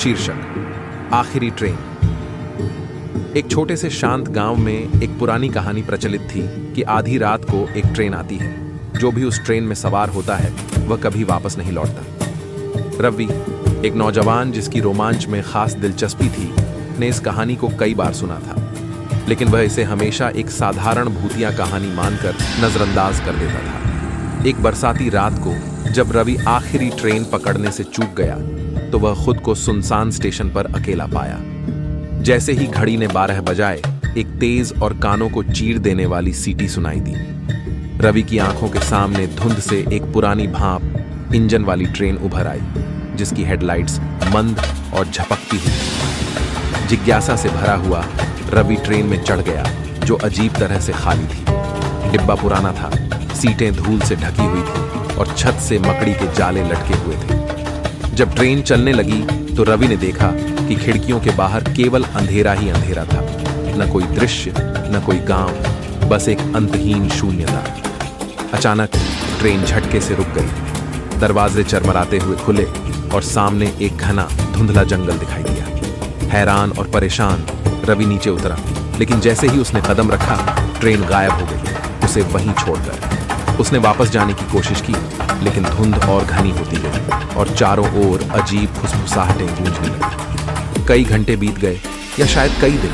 शीर्षक आखिरी ट्रेन। एक छोटे से शांत गांव में एक पुरानी कहानी प्रचलित थी कि आधी रात को एक ट्रेन आती है। जो भी उस ट्रेन में सवार होता है वह कभी वापस नहीं लौटता। रवि, एक नौजवान जिसकी रोमांच में खास दिलचस्पी थी, ने इस कहानी को कई बार सुना था, लेकिन वह इसे हमेशा एक साधारण भूतिया कहानी मानकर नजरअंदाज कर देता था। एक बरसाती रात को जब रवि आखिरी ट्रेन पकड़ने से चूक गया तो वह खुद को सुनसान स्टेशन पर अकेला पाया। जैसे ही घड़ी ने 12 बजाए, एक तेज और कानों को चीर देने वाली सीटी सुनाई दी। रवि की आंखों के सामने धुंध से एक पुरानी भाप इंजन वाली ट्रेन उभर आई, जिसकी हेडलाइट्स मंद और झपकती हुई। जिज्ञासा से भरा हुआ रवि ट्रेन में चढ़ गया, जो अजीब तरह से खाली थी। डिब्बा पुराना था, सीटें धूल से ढकी हुई थी और छत से मकड़ी के जाले लटके हुए थे। जब ट्रेन चलने लगी तो रवि ने देखा कि खिड़कियों के बाहर केवल अंधेरा ही अंधेरा था। न कोई दृश्य, न कोई गांव, बस एक अंतहीन शून्यता। अचानक ट्रेन झटके से रुक गई। दरवाजे चरमराते हुए खुले और सामने एक घना धुंधला जंगल दिखाई दिया। हैरान और परेशान रवि नीचे उतरा, लेकिन जैसे ही उसने कदम रखा, ट्रेन गायब हो गई, उसे वहीं छोड़कर। उसने वापस जाने की कोशिश की, लेकिन धुंध और घनी होती गई और चारों ओर अजीब फुसफुसाहटें गूंजने लगी। कई घंटे बीत गए या शायद कई दिन,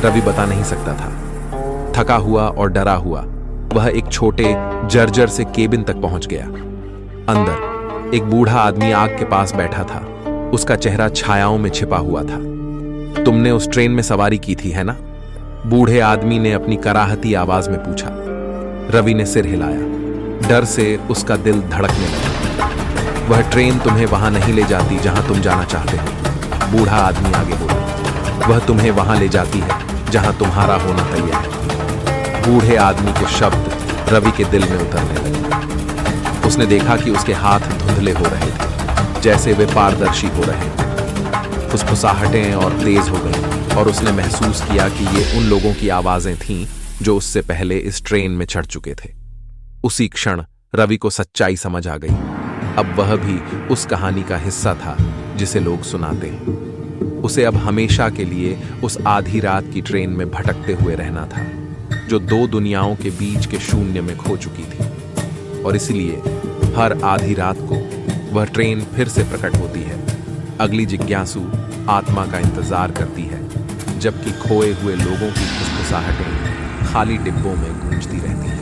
रवि बता नहीं सकता था। थका हुआ और डरा हुआ वह एक छोटे जर्जर से केबिन तक पहुंच गया। अंदर एक बूढ़ा आदमी आग के पास बैठा था। उसका चेहरा छायाओं में छिपा हुआ था। तुमने उस ट्रेन में सवारी की थी, है ना? बूढ़े आदमी ने अपनी कराहती आवाज में पूछा। रवि ने सिर हिलाया। डर से उसका दिल धड़कने लगा। वह ट्रेन तुम्हें वहां नहीं ले जाती जहां तुम जाना चाहते हो, बूढ़ा आदमी आगे बोला। वह तुम्हें वहां ले जाती है जहां तुम्हारा होना तैयार है। बूढ़े आदमी के शब्द रवि के दिल में उतरने लगे। उसने देखा कि उसके हाथ धुंधले हो रहे थे, जैसे वे पारदर्शी हो रहे थे। फुसफुसाहटें और तेज हो गईं और उसने महसूस किया कि ये उन लोगों की आवाजें थीं जो उससे पहले इस ट्रेन में चढ़ चुके थे। उसी क्षण रवि को सच्चाई समझ आ गई। अब वह भी उस कहानी का हिस्सा था जिसे लोग सुनाते हैं। उसे अब हमेशा के लिए उस आधी रात की ट्रेन में भटकते हुए रहना था, जो दो दुनियाओं के बीच के शून्य में खो चुकी थी। और इसलिए हर आधी रात को वह ट्रेन फिर से प्रकट होती है। अगली जिज्ञासु आत्मा का इंतजार करती है, जबकि खोए हुए लोगों की फुसफुसाहटें खाली डिब्बों में गूंजती रहती हैं।